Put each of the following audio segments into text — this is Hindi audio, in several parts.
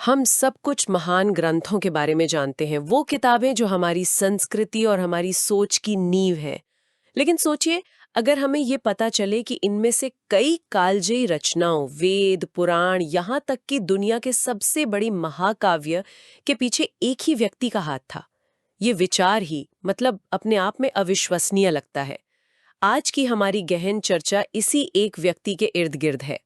हम सब कुछ महान ग्रंथों के बारे में जानते हैं, वो किताबें जो हमारी संस्कृति और हमारी सोच की नींव है। लेकिन सोचिए, अगर हमें ये पता चले कि इनमें से कई कालजयी रचनाओं, वेद, पुराण, यहाँ तक कि दुनिया के सबसे बड़ी महाकाव्य के पीछे एक ही व्यक्ति का हाथ था। ये विचार ही मतलब अपने आप में अविश्वसनीय लगता है। आज की हमारी गहन चर्चा इसी एक व्यक्ति के इर्द गिर्द है।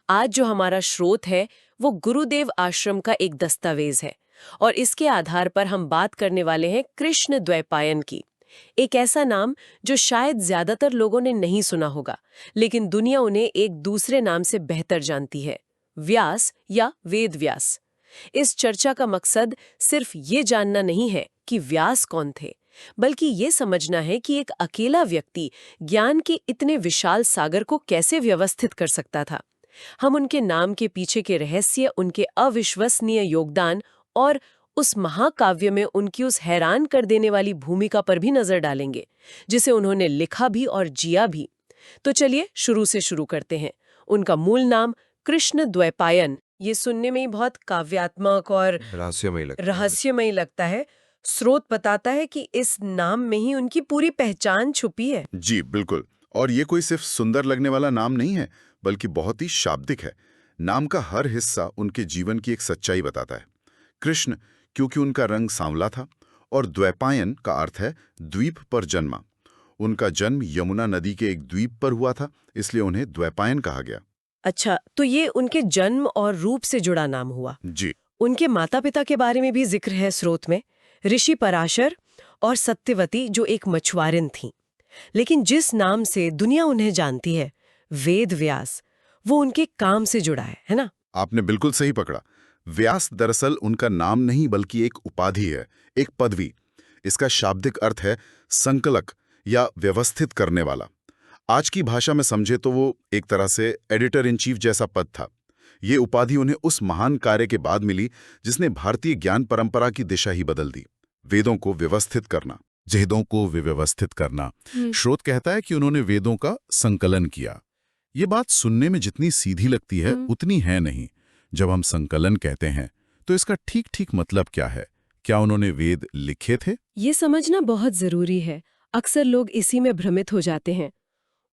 आज जो हमारा स्रोत है वो गुरुदेव आश्रम का एक दस्तावेज है, और इसके आधार पर हम बात करने वाले हैं कृष्ण द्वैपायन की। एक ऐसा नाम जो शायद ज्यादातर लोगों ने नहीं सुना होगा, लेकिन दुनिया उन्हें एक दूसरे नाम से बेहतर जानती है, व्यास या वेद व्यास। इस चर्चा का मकसद सिर्फ ये जानना नहीं है कि व्यास कौन थे, बल्कि ये समझना है कि एक अकेला व्यक्ति ज्ञान के इतने विशाल सागर को कैसे व्यवस्थित कर सकता था। हम उनके नाम के पीछे के रहस्य, उनके अविश्वसनीय योगदान और उस महाकाव्य में उनकी उस हैरान कर देने वाली भूमिका पर भी नजर डालेंगे, जिसे उन्होंने लिखा भी और जिया भी। तो चलिए शुरू से शुरू करते हैं। उनका मूल नाम कृष्ण द्वैपायन। ये सुनने में ही बहुत काव्यात्मक और रहस्यमयी लगता है। स्रोत बताता है कि इस नाम में ही उनकी पूरी पहचान छुपी है। जी बिल्कुल। और ये कोई सिर्फ सुंदर लगने वाला नाम नहीं है, बल्कि बहुत ही शाब्दिक है। नाम का हर हिस्सा उनके जीवन की एक सच्चाई बताता है। कृष्ण क्योंकि उनका रंग सांवला था, और द्वैपायन का अर्थ है द्वीप पर जन्मा। उनका जन्म यमुना नदी के एक द्वीप पर हुआ था, इसलिए उन्हें द्वैपायन कहा गया। अच्छा, तो ये उनके जन्म और रूप से जुड़ा नाम हुआ। जी उनके माता पिता के बारे में भी जिक्र है स्रोत में, ऋषि पराशर और सत्यवती, जो एक मछुआरिन थीं। लेकिन जिस नाम से दुनिया उन्हें जानती है, वेद व्यास, वो उनके काम से जुड़ा है ना? आपने बिल्कुल सही पकड़ा। व्यास दरअसल उनका नाम नहीं बल्कि एक उपाधि है, एक पदवी। इसका शाब्दिक अर्थ है संकलक या व्यवस्थित करने वाला। आज की भाषा में समझे तो वो एक तरह से एडिटर इन चीफ जैसा पद था। ये उपाधि उन्हें उस महान कार्य के बाद मिली जिसने भारतीय ज्ञान परंपरा की दिशा ही बदल दी। वेदों को व्यवस्थित करना, जहेदों को व्यवस्थित करना। स्रोत कहता है कि उन्होंने वेदों का संकलन किया। ये बात सुनने में जितनी सीधी लगती है उतनी है नहीं। जब हम संकलन कहते हैं तो इसका ठीक ठीक मतलब क्या है? क्या उन्होंने वेद लिखे थे? ये समझना बहुत जरूरी है। अक्सर लोग इसी में भ्रमित हो जाते हैं।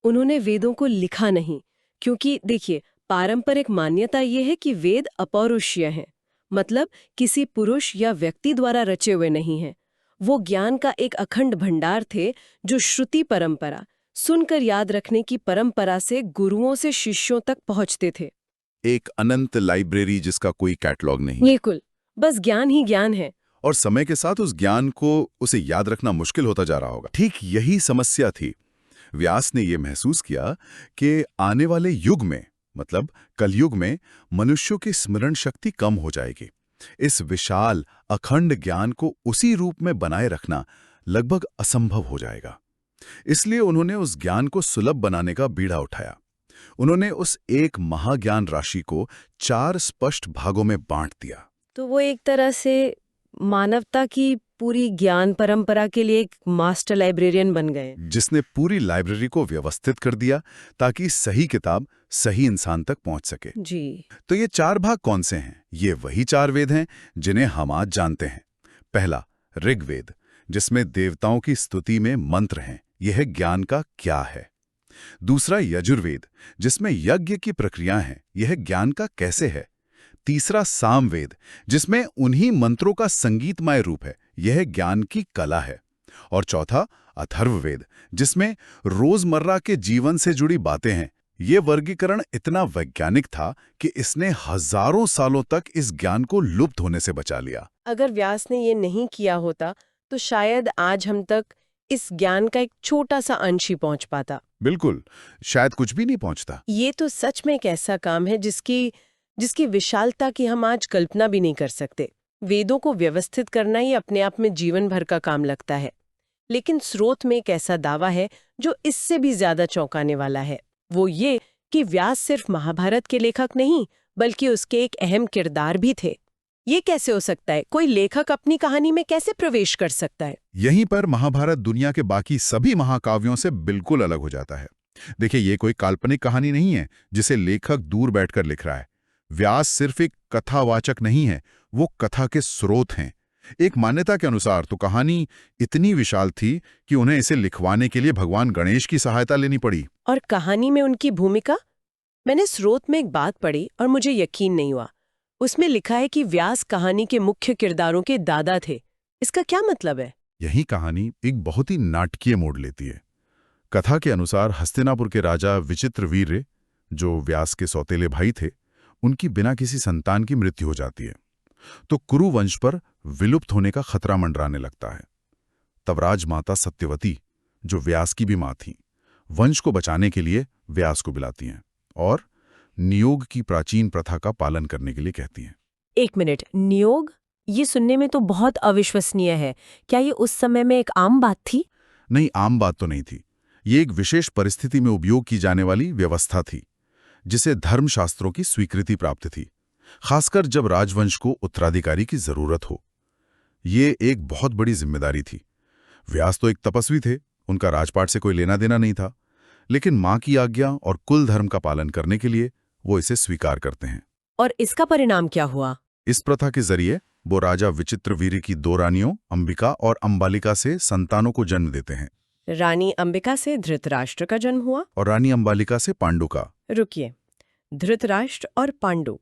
उन्होंने वेदों को लिखा नहीं, क्योंकि देखिए, पारंपरिक मान्यता ये है कि वेद अपौरुषीय हैं, मतलब किसी पुरुष या व्यक्ति द्वारा रचे हुए नहीं हैं। वो ज्ञान का एक अखंड भंडार थे, जो श्रुति परंपरा, सुनकर याद रखने की परंपरा से गुरुओं से शिष्यों तक पहुंचते थे। एक अनंत लाइब्रेरी जिसका कोई कैटलॉग नहीं। बिल्कुल, बस ज्ञान ही ज्ञान है। और समय के साथ उस ज्ञान को उसे याद रखना मुश्किल होता जा रहा होगा। ठीक यही समस्या थी। व्यास ने यह महसूस किया कि आने वाले युग में, मतलब कलयुग में, मनुष्यों की स्मरण शक्ति कम हो जाएगी। इस विशाल अखंड ज्ञान को उसी रूप में बनाए रखना लगभग असंभव हो जाएगा। इसलिए उन्होंने उस ज्ञान को सुलभ बनाने का बीड़ा उठाया। उन्होंने उस एक महाज्ञान राशि को 4 स्पष्ट भागों में बांट दिया। तो वो एक तरह से मानवता की पूरी ज्ञान परंपरा के लिए एक मास्टर लाइब्रेरियन बन गए, जिसने पूरी लाइब्रेरी को व्यवस्थित कर दिया ताकि सही किताब सही इंसान तक पहुंच सके। जी। तो ये 4 भाग कौन से हैं? ये वही 4 वेद हैं जिन्हें हम आज जानते हैं। पहला, ऋग्वेद, जिसमें देवताओं की स्तुति में मंत्र हैं। यह ज्ञान का क्या है। दूसरा, यजुर्वेद, जिसमें यज्ञ की प्रक्रिया हैं। यह ज्ञान का कैसे है। तीसरा, सामवेद, जिसमें उन्हीं मंत्रों का संगीतमय रूप है। यह ज्ञान की कला है। और चौथा, अथर्ववेद, जिसमें रोजमर्रा के जीवन से जुड़ी बातें हैं। यह वर्गीकरण इतना वैज्ञानिक था कि इसने हजारों सालों तक इस ज्ञान को लुप्त होने से बचा लिया। अगर व्यास ने ये नहीं किया होता तो शायद आज हम तक इस ज्ञान का एक छोटा सा अंश ही पहुंच पाता। बिल्कुल, शायद कुछ भी नहीं पहुंचता। ये तो सच में एक ऐसा काम है जिसकी विशालता की हम आज कल्पना भी नहीं कर सकते। वेदों को व्यवस्थित करना ही अपने आप में जीवन भर का काम लगता है। लेकिन स्रोत में एक ऐसा दावा है जो इससे भी ज्यादा चौंकाने वाला है। वो ये कि व्यास सिर्फ महाभारत के लेखक नहीं, बल्कि उसके एक अहम किरदार भी थे। ये कैसे हो सकता है? कोई लेखक अपनी कहानी में कैसे प्रवेश कर सकता है? यहीं पर महाभारत दुनिया के बाकी सभी महाकाव्यों से बिल्कुल अलग हो जाता है। देखिए, ये कोई काल्पनिक कहानी नहीं है जिसे लेखक दूर बैठकर लिख रहा है। व्यास सिर्फ एक कथावाचक नहीं है, वो कथा के स्रोत हैं। एक मान्यता के अनुसार तो कहानी इतनी विशाल थी कि उन्हें इसे लिखवाने के लिए भगवान गणेश की सहायता लेनी पड़ी। और कहानी में उनकी भूमिका? मैंने स्रोत में एक बात पढ़ी और मुझे यकीन नहीं हुआ। उसमें लिखा है कि व्यास कहानी के मुख्य किरदारों के दादा थे। इसका क्या मतलब है? यही कहानी एक बहुत ही नाटकीय मोड़ लेती है। कथा के अनुसार हस्तिनापुर के राजा विचित्रवीर्य, जो व्यास के सौतेले भाई थे, उनकी बिना किसी संतान की मृत्यु हो जाती है, तो कुरु वंश पर विलुप्त होने का खतरा मंडराने लगता है। तब राजमाता सत्यवती, जो व्यास की भी मां थी, वंश को बचाने के लिए व्यास को बुलाती हैं और नियोग की प्राचीन प्रथा का पालन करने के लिए कहती हैं। एक मिनट, नियोग? ये सुनने में तो बहुत अविश्वसनीय है। क्या ये उस समय में एक आम बात थी? नहीं, आम बात तो नहीं थी। ये एक विशेष परिस्थिति में उपयोग की जाने वाली व्यवस्था थी, जिसे धर्मशास्त्रों की स्वीकृति प्राप्त थी, खासकर जब राजवंश को उत्तराधिकारी की जरूरत हो। ये एक बहुत बड़ी जिम्मेदारी थी। व्यास तो एक तपस्वी थे, उनका राजपाट से कोई लेना देना नहीं था, लेकिन मां की आज्ञा और कुल धर्म का पालन करने के लिए वो इसे स्वीकार करते हैं। और इसका परिणाम क्या हुआ? इस प्रथा के जरिए वो राजा विचित्रवीर्य की दो रानियों अंबिका और अंबालिका से संतानों को जन्म देते हैं। रानी अंबिका से धृतराष्ट्र का जन्म हुआ और रानी अंबालिका से पांडु का। रुकिए, धृतराष्ट्र और पांडु,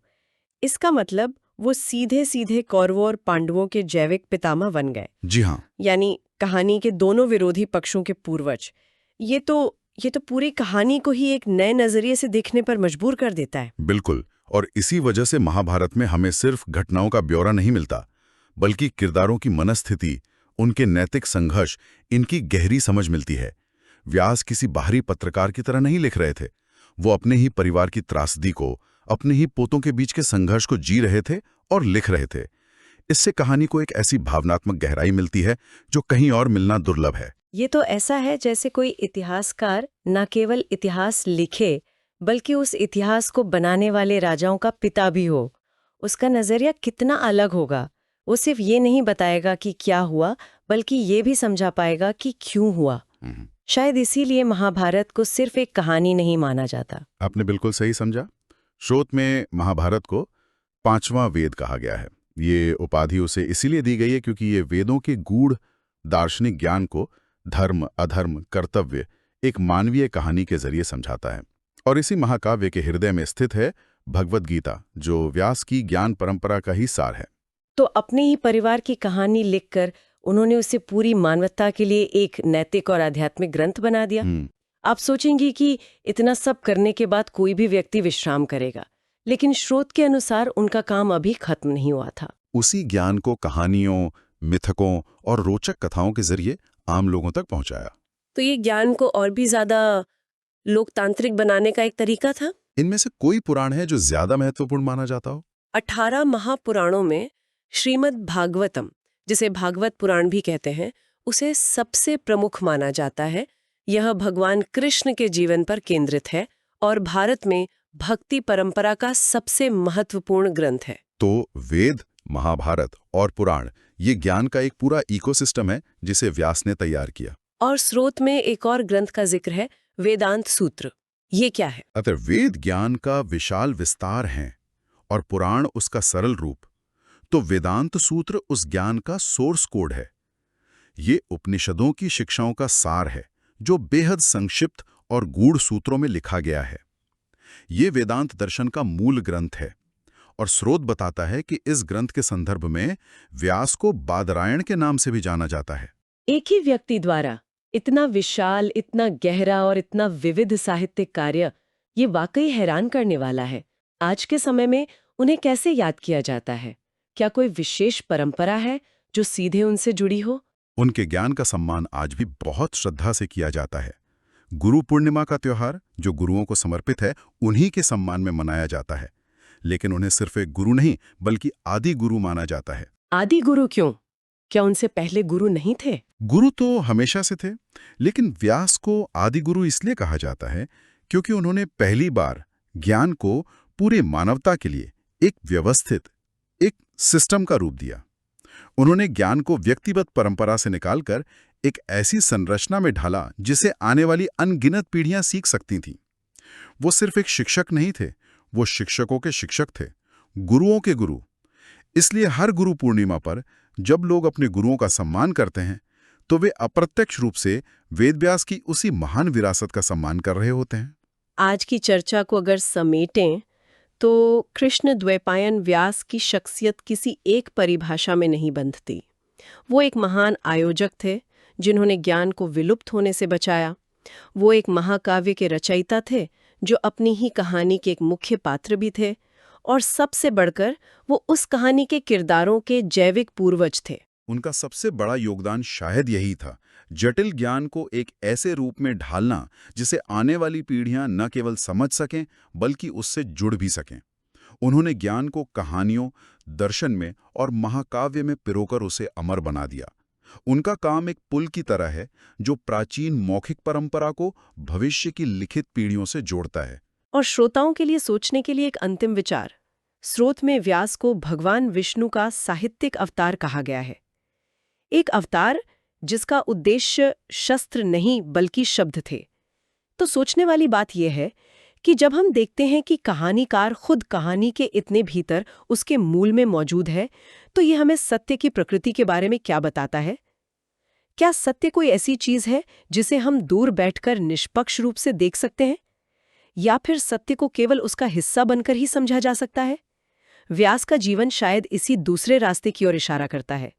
इसका मतलब वो सीधे सीधे कौरवों और पांडवों के जैविक पितामह बन गए। जी हाँ, यानी कहानी के दोनों विरोधी पक्षों के पूर्वज। ये तो पूरी कहानी को ही एक नए नजरिए से देखने पर मजबूर कर देता है। बिल्कुल। और इसी वजह से महाभारत में हमें सिर्फ घटनाओं का ब्यौरा नहीं मिलता, बल्कि किरदारों की मनस्थिति, उनके नैतिक संघर्ष, इनकी गहरी समझ मिलती है। व्यास किसी बाहरी पत्रकार की तरह नहीं लिख रहे थे। वो अपने ही परिवार की त्रासदी को, अपने ही पोतों के बीच के संघर्ष को जी रहे थे और लिख रहे थे। इससे कहानी को एक ऐसी भावनात्मक गहराई मिलती है जो कहीं और मिलना दुर्लभ है। ये तो ऐसा है जैसे कोई इतिहासकार न केवल इतिहास लिखे, बल्कि उस इतिहास को बनाने वाले राजाओं का पिता भी हो। उसका नजरिया कितना अलग होगा। वो सिर्फ ये नहीं बताएगा कि क्या हुआ, बल्कि ये भी समझा पाएगा कि क्यों हुआ। शायद इसीलिए महाभारत को सिर्फ एक कहानी नहीं माना जाता। आपने बिल्कुल सही समझा। श्रोत में महाभारत को 5वां वेद कहा गया है। ये उपाधि उसे इसीलिए दी गई है क्योंकि ये वेदों के गूढ़ दार्शनिक ज्ञान को धर्म, अधर्म, कर्तव्य एक मानवीय कहानी के जरिए समझाता है। और इसी महाकाव्य के हृदय में स्थित है भगवद गीता, जो व्यास की ज्ञान परंपरा का ही सार है। तो अपने ही परिवार की कहानी लिखकर उन्होंने उसे पूरी मानवता के लिए एक नैतिक और आध्यात्मिक ग्रंथ बना दिया। आप सोचेंगी कि इतना सब करने के बाद कोई भी व्यक्ति विश्राम करेगा, लेकिन स्रोत के अनुसार उनका काम अभी खत्म नहीं हुआ था। उसी ज्ञान को कहानियों, मिथकों और रोचक कथाओं के जरिए आम लोगों तक पहुंचाया। तो ये ज्ञान को और भी ज्यादा लोकतांत्रिक बनाने का एक तरीका था। इनमें से कोई पुराण है जो ज्यादा महत्वपूर्ण माना जाता हो? 18 महापुराणों में श्रीमद् भागवतम, जिसे भागवत पुराण भी कहते हैं, उसे सबसे प्रमुख माना जाता है। यह भगवान कृष्ण के जीवन पर केंद्रित है और भारत में भक्ति परंपरा का सबसे महत्वपूर्ण ग्रंथ है। तो वेद, महाभारत और पुराण ये ज्ञान का एक पूरा इकोसिस्टम है जिसे व्यास ने तैयार किया। और स्रोत में एक और ग्रंथ का जिक्र है, वेदांत सूत्र। ये क्या है? अतः वेद ज्ञान का विशाल विस्तार है और पुराण उसका सरल रूप। तो वेदांत सूत्र उस ज्ञान का सोर्स कोड है। ये उपनिषदों की शिक्षाओं का सार है, जो बेहद संक्षिप्त और गूढ़ सूत्रों में लिखा गया है। ये वेदांत दर्शन का मूल ग्रंथ है और स्रोत बताता है कि इस ग्रंथ के संदर्भ में व्यास को बादरायण के नाम से भी जाना जाता है। एक ही व्यक्ति द्वारा इतना विशाल, इतना गहरा और इतना विविध साहित्यिक कार्य, ये वाकई हैरान करने वाला है। आज के समय में उन्हें कैसे याद किया जाता है? क्या कोई विशेष परंपरा है जो सीधे उनसे जुड़ी हो? उनके ज्ञान का सम्मान आज भी बहुत श्रद्धा से किया जाता है। गुरु पूर्णिमा का त्योहार, जो गुरुओं को समर्पित है, उन्हीं के सम्मान में मनाया जाता है। लेकिन उन्हें सिर्फ एक गुरु नहीं, बल्कि आदि गुरु माना जाता है। आदि गुरु क्यों? क्या उनसे पहले गुरु नहीं थे? गुरु तो हमेशा से थे, लेकिन व्यास को आदि गुरु इसलिए कहा जाता है क्योंकि उन्होंने पहली बार ज्ञान को पूरी मानवता के लिए एक व्यवस्थित, एक सिस्टम का रूप दिया। उन्होंने ज्ञान को व्यक्तिगत परंपरा से निकालकर एक ऐसी संरचना में ढाला जिसे आने वाली अनगिनत पीढ़ियां सीख सकती थीं। वो सिर्फ एक शिक्षक नहीं थे, वो शिक्षकों के शिक्षक थे, गुरुओं के गुरु। इसलिए हर गुरु पूर्णिमा पर जब लोग अपने गुरुओं का सम्मान करते हैं तो वे अप्रत्यक्ष रूप से वेदव्यास की उसी महान विरासत का सम्मान कर रहे होते हैं। आज की चर्चा को अगर समेटें तो कृष्ण द्वैपायन व्यास की शख्सियत किसी एक परिभाषा में नहीं बंधती। वो एक महान आयोजक थे जिन्होंने ज्ञान को विलुप्त होने से बचाया। वो एक महाकाव्य के रचयिता थे जो अपनी ही कहानी के एक मुख्य पात्र भी थे, और सबसे बढ़कर वो उस कहानी के किरदारों के जैविक पूर्वज थे। उनका सबसे बड़ा योगदान शायद यही था, जटिल ज्ञान को एक ऐसे रूप में ढालना जिसे आने वाली पीढ़ियां न केवल समझ सकें बल्कि उससे जुड़ भी सकें। उन्होंने ज्ञान को कहानियों, दर्शन में और महाकाव्य में पिरोकर उसे अमर बना दिया। उनका काम एक पुल की तरह है जो प्राचीन मौखिक परंपरा को भविष्य की लिखित पीढ़ियों से जोड़ता है। और श्रोताओं के लिए सोचने के लिए एक अंतिम विचार। स्रोत में व्यास को भगवान विष्णु का साहित्यिक अवतार कहा गया है। एक अवतार जिसका उद्देश्य शस्त्र नहीं बल्कि शब्द थे। तो सोचने वाली बात यह है कि जब हम देखते हैं कि कहानीकार खुद कहानी के इतने भीतर उसके मूल में मौजूद है, तो ये हमें सत्य की प्रकृति के बारे में क्या बताता है? क्या सत्य कोई ऐसी चीज है जिसे हम दूर बैठकर निष्पक्ष रूप से देख सकते हैं, या फिर सत्य को केवल उसका हिस्सा बनकर ही समझा जा सकता है? व्यास का जीवन शायद इसी दूसरे रास्ते की ओर इशारा करता है।